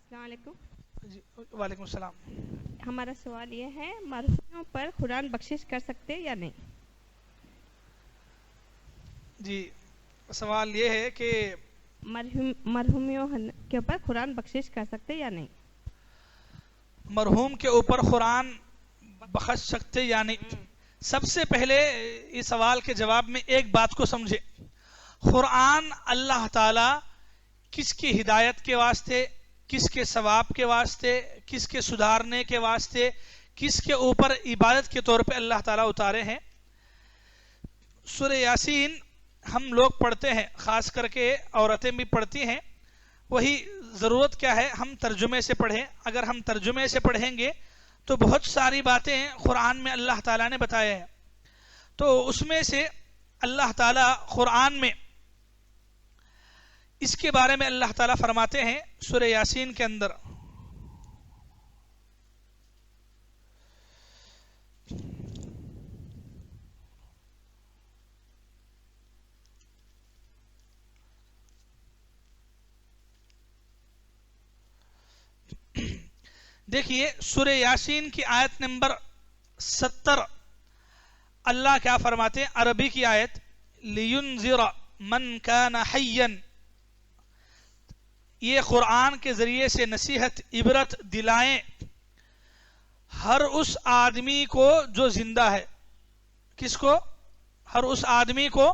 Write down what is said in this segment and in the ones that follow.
السلام علیکم. جی وعلیکم السلام. ہمارا سوال یہ ہے مرحوموں پر قرآن بخشش کر سکتے یا نہیں؟ جی سوال یہ ہے کہ مرحومیوں کے اوپر قرآن بخشش کر سکتے یا نہیں؟ مرحوم کے اوپر قرآن بخش سکتے یا نہیں. سب سے پہلے اس سوال کے جواب میں ایک بات کو سمجھے. قرآن اللہ تعالی کس کی ہدایت کے واسطے، کس کے ثواب کے واسطے، کس کے سدھارنے کے واسطے، کس کے اوپر عبادت کے طور پہ اللہ تعالیٰ اتارے ہیں. سورہ یاسین ہم لوگ پڑھتے ہیں، خاص کر کے عورتیں بھی پڑھتی ہیں. وہی ضرورت کیا ہے ہم ترجمے سے پڑھیں. اگر ہم ترجمے سے پڑھیں گے تو بہت ساری باتیں قرآن میں اللہ تعالیٰ نے بتایا ہے. تو اس میں سے اللہ تعالیٰ قرآن میں اس کے بارے میں اللہ تعالیٰ فرماتے ہیں سورہ یاسین کے اندر. دیکھیے سورہ یاسین کی آیت نمبر 70. اللہ کیا فرماتے ہیں؟ عربی کی آیت. لِيُنذِرَ مَنْ كَانَ حَيًّا. یہ قرآن کے ذریعے سے نصیحت عبرت دلائیں ہر اس آدمی کو جو زندہ ہے. کس کو؟ ہر اس آدمی کو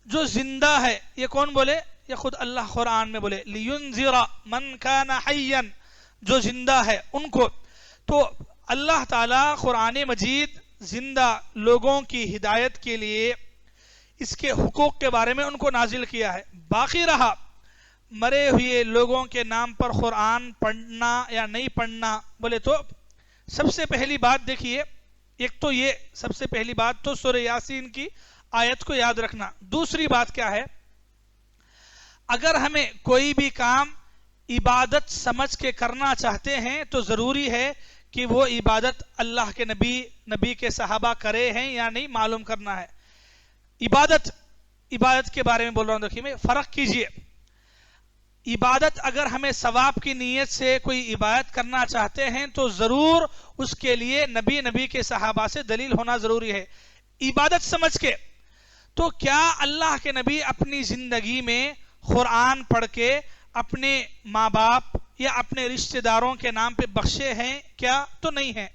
جو زندہ ہے. یہ کون بولے؟ یہ خود اللہ قرآن میں بولے لِيُنذِرَ مَنْ كَانَ حَيًّا، جو زندہ ہے ان کو. تو اللہ تعالیٰ قرآن مجید زندہ لوگوں کی ہدایت کے لیے اس کے حقوق کے بارے میں ان کو نازل کیا ہے. باقی رہا مرے ہوئے لوگوں کے نام پر قرآن پڑھنا یا نہیں پڑھنا بولے تو سب سے پہلی بات دیکھیے، ایک تو یہ سب سے پہلی بات تو سورہ یاسین کی آیت کو یاد رکھنا. دوسری بات کیا ہے؟ اگر ہمیں کوئی بھی کام عبادت سمجھ کے کرنا چاہتے ہیں تو ضروری ہے کہ وہ عبادت اللہ کے نبی کے صحابہ کرے ہیں یا نہیں معلوم کرنا ہے. عبادت کے بارے میں بول رہا ہوں. دیکھیے میں فرق کیجئے. عبادت اگر ہمیں ثواب کی نیت سے کوئی عبادت کرنا چاہتے ہیں تو ضرور اس کے لیے نبی کے صحابہ سے دلیل ہونا ضروری ہے. عبادت سمجھ کے تو کیا اللہ کے نبی اپنی زندگی میں قرآن پڑھ کے اپنے ماں باپ یا اپنے رشتہ داروں کے نام پہ بخشے ہیں کیا؟ تو نہیں ہے.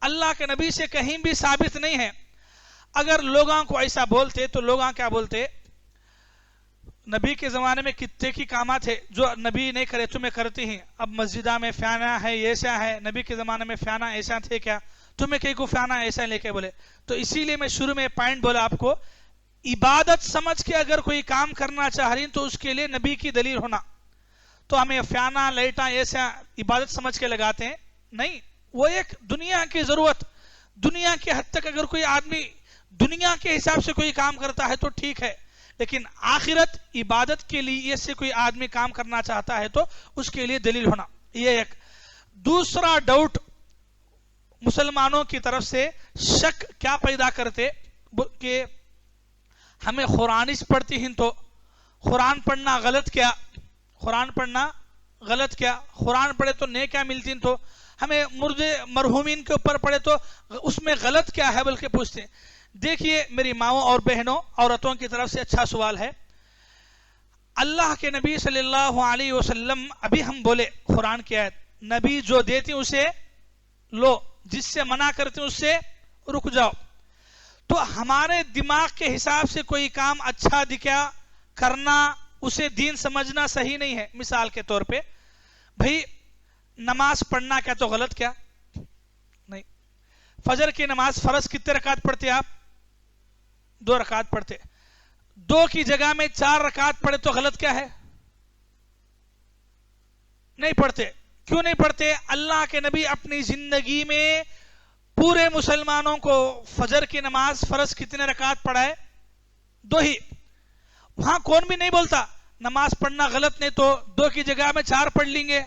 اللہ کے نبی سے کہیں بھی ثابت نہیں ہے. اگر لوگوں کو ایسا بولتے تو لوگوں کیا بولتے؟ نبی کے زمانے میں کتنے کی کامات تھے جو نبی نہیں کرے تمہیں کرتی ہیں. اب مسجدہ میں فیانا ہے ایسا ہے، نبی کے زمانے میں فیانا ایسا تھے کیا؟ تمہیں کہیں کو فیانا ایسا لے کے بولے. تو اسی لیے میں شروع میں پوائنٹ بولا آپ کو، عبادت سمجھ کے اگر کوئی کام کرنا چاہ رہی تو اس کے لیے نبی کی دلیل ہونا. تو ہمیں فیانا لائٹا ایسا عبادت سمجھ کے لگاتے ہیں نہیں. وہ ایک دنیا کی ضرورت، دنیا کے حد تک اگر کوئی آدمی دنیا کے حساب سے کوئی کام کرتا ہے تو ٹھیک ہے، لیکن آخرت عبادت کے لیے سے کوئی آدمی کام کرنا چاہتا ہے تو اس کے لیے دلیل ہونا. یہ ایک. دوسرا ڈاؤٹ مسلمانوں کی طرف سے شک کیا پیدا کرتے کہ ہمیں قرآن پڑھتی ہیں تو قرآن پڑھنا غلط کیا؟ قرآن پڑھنا غلط کیا؟ قرآن پڑھے تو نیکیاں ملتی ہیں تو ہمیں مردے مرحومین کے اوپر پڑھے تو اس میں غلط کیا ہے بلکہ پوچھتے ہیں. دیکھیے میری ماؤں اور بہنوں عورتوں کی طرف سے اچھا سوال ہے. اللہ کے نبی صلی اللہ علیہ وسلم ابھی ہم بولے قرآن کی آیت، نبی جو دیتی اسے لو، جس سے منع کرتے اس سے رک جاؤ. تو ہمارے دماغ کے حساب سے کوئی کام اچھا دکھا کرنا اسے دین سمجھنا صحیح نہیں ہے. مثال کے طور پہ بھائی نماز پڑھنا کیا تو غلط کیا؟ نہیں. فجر کی نماز فرض کتنے رکعت پڑھتے آپ؟ 2 رکعت پڑھتے. 2 کی جگہ میں 4 رکعت پڑھے تو غلط کیا ہے؟ نہیں پڑھتے. کیوں نہیں پڑھتے؟ اللہ کے نبی اپنی زندگی میں پورے مسلمانوں کو فجر کی نماز فرض کتنے رکعت پڑھائے؟ 2 ہی. وہاں کون بھی نہیں بولتا نماز پڑھنا غلط نہیں تو 2 کی جگہ میں 4 پڑھ لیں گے.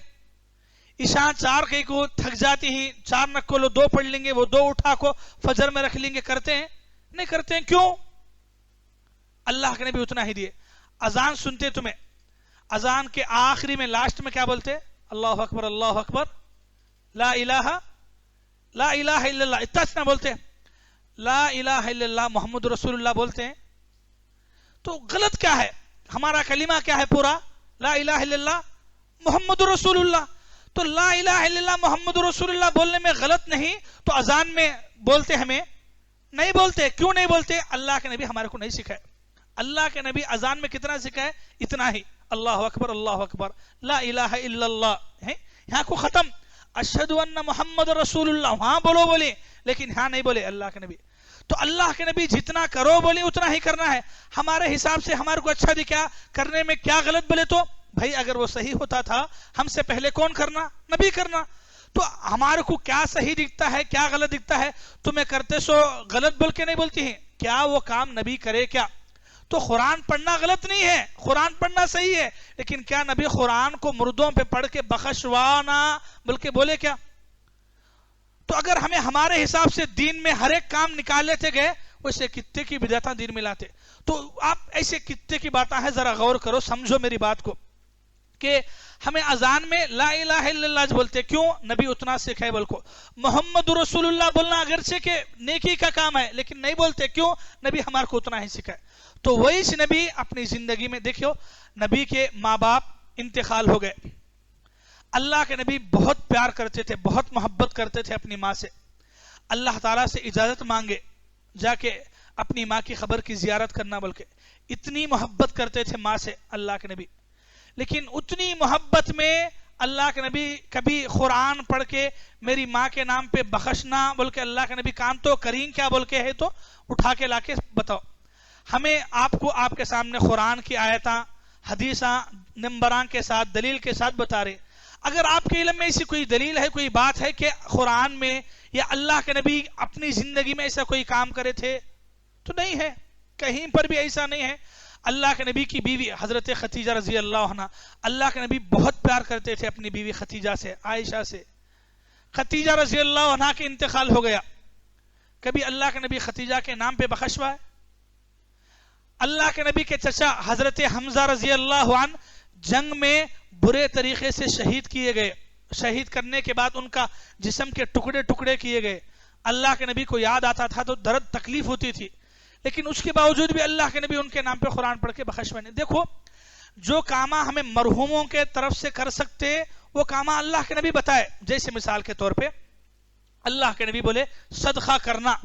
عشاء 4 کہیں کو تھک جاتی ہیں 4 نہ کو 2 پڑھ لیں گے، وہ 2 اٹھا کو فجر میں رکھ لیں گے. کرتے ہیں؟ نہیں کرتے ہیں. کیوں؟ اللہ کے نبی اتنا ہی دیے. اذان سنتے تمہیں اذان کے آخری میں لاسٹ میں کیا بولتے؟ अल्लाह अकबर, ला इलाहा इल्लल्लाह, इतना इतना बोलते हैं, ला इलाहा इल्लल्लाह मोहम्मद रसूलुल्लाह बोलते हैं, तो गलत क्या है? हमारा कलिमा क्या है पूरा? ला इलाहा इल्लल्लाह मोहम्मद रसूलुल्लाह। तो ला इलाहा इल्लल्लाह मोहम्मद रसूलुल्लाह बोलने में गलत नहीं, तो अजान में बोलते हमें नहीं बोलते। क्यों नहीं बोलते? अल्लाह के नबी हमारे को नहीं सिखाए। अल्लाह के नबी अजान में कितना सिखाए? इतना ही, अल्लाह अकबर, ला इलाहा इल्लल्लाह है, यहाँ को खत्म। अशहदु अन्ना मोहम्मद रसूलुल्लाह वहां बोले, लेकिन यहाँ नहीं बोले अल्लाह के नबी। तो अल्लाह के नबी जितना करो बोले उतना ही करना है। हमारे हिसाब से हमारे को अच्छा दिखा, करने में क्या गलत बोले तो भाई अगर वो सही होता था हमसे पहले कौन करना? नबी करना। तो हमारे को क्या सही दिखता है, क्या गलत दिखता है, तुम्हें करते सो गलत बोल के नहीं बोलती है, क्या वो काम नबी करे क्या? तो कुरान पढ़ना गलत नहीं है, कुरान पढ़ना सही है, लेकिन क्या नबी कुरान को मुर्दों पे पढ़ के बख्शवाना बोल के बोले क्या? तो अगर हमें हमारे हिसाब से दीन में हर एक काम निकाल लेते गए, वैसे कितने की बिदअतां दीन में लाते। तो आप ऐसे कितने की बातें हैं, जरा गौर करो, समझो मेरी बात को, कि हमें अजान में ला इलाहा इल्लल्लाह बोलते, क्यों? नबी उतना सिखाए बोल को। मोहम्मद रसूलुल्लाह बोलना अगरचे के नेकी का काम है, लेकिन नहीं बोलते, क्यों? नबी हमारे को उतना ही सिखाए। तो वही नबी अपनी जिंदगी में देखियो, नबी के माँ बाप इंतकाल हो गए, अल्लाह के नबी बहुत प्यार करते थे, बहुत मोहब्बत करते थे अपनी माँ से। अल्लाह ताला से इजाजत मांगे जाके अपनी माँ की खबर की जियारत करना बोल के, इतनी मोहब्बत करते थे माँ से अल्लाह के नबी। लेकिन उतनी मोहब्बत में अल्लाह के नबी कभी कुरान पढ़ के मेरी माँ के नाम पे बख्शना बोल के अल्लाह के नबी काम तो करीं क्या बोल के है, तो उठा के लाके बताओ हमें। आपको आपके सामने कुरान की आयता हदीसा नंबरां के साथ दलील के साथ बता रहे। अगर आपके इल्म में ऐसी कोई दलील है, कोई बात है कि कुरान में या अल्लाह के नबी अपनी जिंदगी में ऐसा कोई काम करे थे, तो नहीं है, कहीं पर भी ऐसा नहीं है। अल्लाह के नबी की बीवी हजरत खतीजा रजी अल्लाह अन्हा, अल्लाह के नबी बहुत प्यार करते थे अपनी बीवी खतीजा से, आयशा से। खतीजा रजी अल्लाह अन्हा के इंतकाल हो गया, कभी अल्लाह के नबी खतीजा के नाम पे बख्शवा है? अल्लाह के नबी के चचा हजरत हमजा रजी अल्लाह अन्हु जंग में बुरे तरीके से शहीद किए गए, शहीद करने के बाद उनका जिस्म के टुकड़े टुकड़े किए गए। अल्लाह के नबी को याद आता था तो दर्द तकलीफ होती थी, लेकिन उसके बावजूद भी अल्लाह के नबी उनके नाम पे कुरान पढ़ के बख्शवाने। देखो, जो कामा हमें मरहूमों के तरफ से कर सकते वो कामा अल्लाह के नबी बताए। जैसे मिसाल के तौर पे अल्लाह के नबी बोले सदका करना,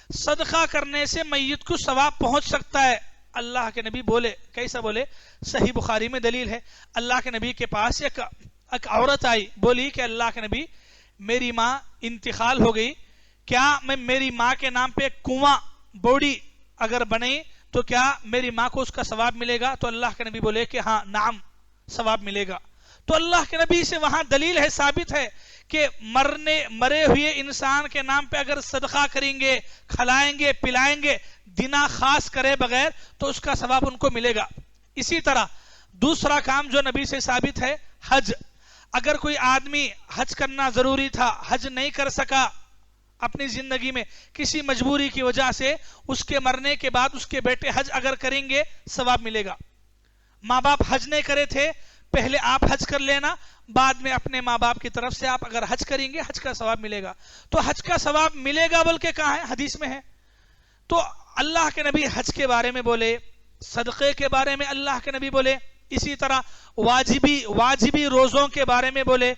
सदका करने से मैयत को सवाब पहुंच सकता है। अल्लाह के नबी बोले, कैसा बोले? सही बुखारी में दलील है, अल्लाह के नबी के पास एक औरत आई, बोली कि अल्लाह के नबी मेरी माँ इंतकाल हो गई, क्या मैं मेरी माँ के नाम पे कुआं बोड़ी अगर बने तो क्या मेरी माँ को उसका सवाब मिलेगा? तो अल्लाह के नबी बोले कि हाँ नाम सवाब मिलेगा। तो अल्लाह के नबी से वहां दलील है, साबित है कि मरे हुए इंसान के नाम पे अगर सदका करेंगे, खिलाएंगे, पिलाएंगे, दिना खास करे बगैर, तो उसका सवाब उनको मिलेगा। इसी तरह दूसरा काम जो नबी से साबित है, हज। अगर कोई आदमी हज करना जरूरी था, हज नहीं कर सका अपनी जिंदगी में किसी मजबूरी की वजह से, उसके मरने के बाद उसके बेटे हज अगर करेंगे सवाब मिलेगा। माँ बाप हज नहीं करे थे, पहले आप हज कर लेना, बाद में अपने माँ बाप की तरफ से आप अगर हज करेंगे हज का सवाब मिलेगा। तो हज का सवाब मिलेगा बोल के कहा है? हदीस में है। तो अल्लाह के नबी हज के बारे में बोले, सदक़े के बारे में अल्लाह के नबी बोले, इसी तरह वाजिबी रोजों के बारे में बोले।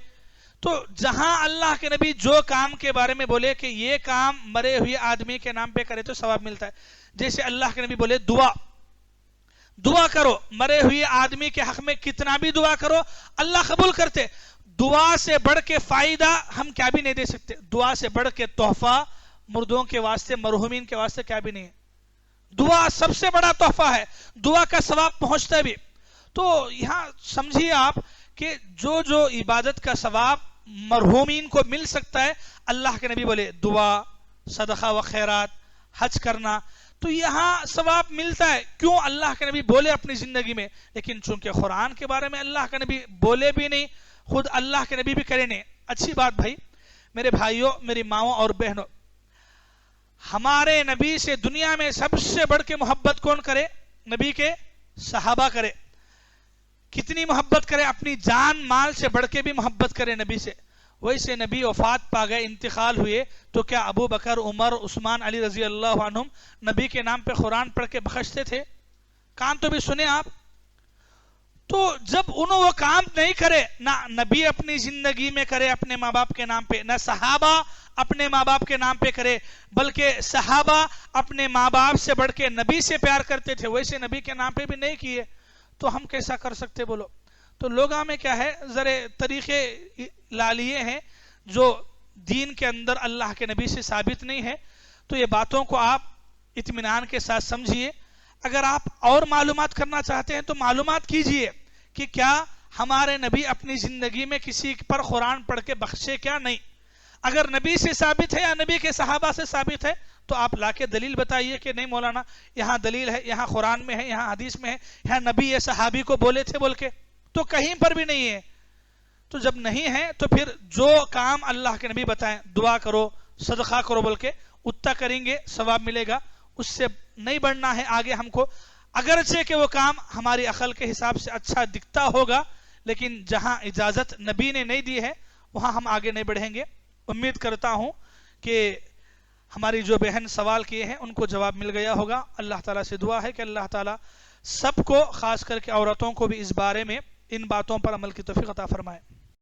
तो जहां अल्लाह के नबी जो काम के बारे में बोले कि ये काम मरे हुए आदमी के नाम पे करे तो सवाब मिलता है। जैसे अल्लाह के नबी बोले दुआ करो, मरे हुए आदमी के हक में कितना भी दुआ करो अल्लाह कबूल करते। दुआ से बढ़ के फायदा हम क्या भी नहीं दे सकते, दुआ से बढ़ के तोहफा मुर्दों के वास्ते, मरहूमीन के वास्ते क्या भी नहीं है। दुआ सबसे बड़ा तोहफा है, दुआ का सवाब पहुंचता है भी। तो यहां समझिए आप कि जो इबादत का सवाब मरहूमीन को मिल सकता है, अल्लाह के नबी बोले दुआ, सदका व खैरात, हज करना, तो यहां सवाब मिलता है। क्यों? अल्लाह के नबी बोले अपनी जिंदगी में। लेकिन चूंकि कुरान के बारे में अल्लाह के नबी बोले भी नहीं, खुद अल्लाह के नबी भी करे नहीं। अच्छी बात भाई, मेरे भाइयों, मेरी माओ और बहनों, हमारे नबी से दुनिया में सबसे बढ़ के मोहब्बत कौन करे? नबी के सहाबा करे। कितनी मोहब्बत करे, अपनी जान माल से बढ़ के भी मोहब्बत करे नबी से। वैसे नबी वफात पा गए, इंतकाल हुए, तो क्या अबू बकर, उमर, उस्मान, अली रजी अल्लाह अन्हुम नबी के नाम पे कुरान पढ़ के बख्शते थे? कान तो भी सुने आप। तो जब उन्होंने वो काम नहीं करे, ना नबी अपनी जिंदगी में करे अपने माँ बाप के नाम पे, ना सहाबा अपने माँ बाप के नाम पे करे, बल्कि सहाबा अपने माँ बाप से बढ़ के नबी से प्यार करते थे, वैसे नबी के नाम पे भी नहीं किए, तो हम कैसा कर सकते बोलो? तो लोगों में क्या है, जरे तरीके ला लिए हैं जो दीन के अंदर अल्लाह के नबी से साबित नहीं है। तो ये बातों को आप इत्मीनान के साथ समझिए। अगर आप और मालूमात करना चाहते हैं तो मालूमात कीजिए कि क्या हमारे नबी अपनी जिंदगी में किसी पर कुरान पढ़ के बख्शे क्या? नहीं। अगर नबी से साबित है या नबी के सहाबा से साबित है तो आप लाके दलील बताइए कि नहीं मौलाना यहाँ दलील है, यहाँ कुरान में है, यहाँ हदीस में है, यहाँ नबी ये सहाबी को बोले थे बोल के, तो कहीं पर भी नहीं है। तो जब नहीं है तो फिर जो काम अल्लाह के नबी बताएं, दुआ करो, सदका करो बोल के, उतना करेंगे सवाब मिलेगा, उससे नहीं बढ़ना है आगे हमको। अगरचे कि वो काम हमारी अकल के हिसाब से अच्छा दिखता होगा, लेकिन जहां इजाजत नबी ने नहीं दी है वहां हम आगे नहीं बढ़ेंगे। उम्मीद करता हूं कि हमारी जो बहन सवाल किए हैं उनको जवाब मिल गया होगा। अल्लाह ताला से दुआ है कि अल्लाह ताला सबको, खास करके औरतों को भी इस बारे में, इन बातों पर अमल की तौफीक अता फरमाए।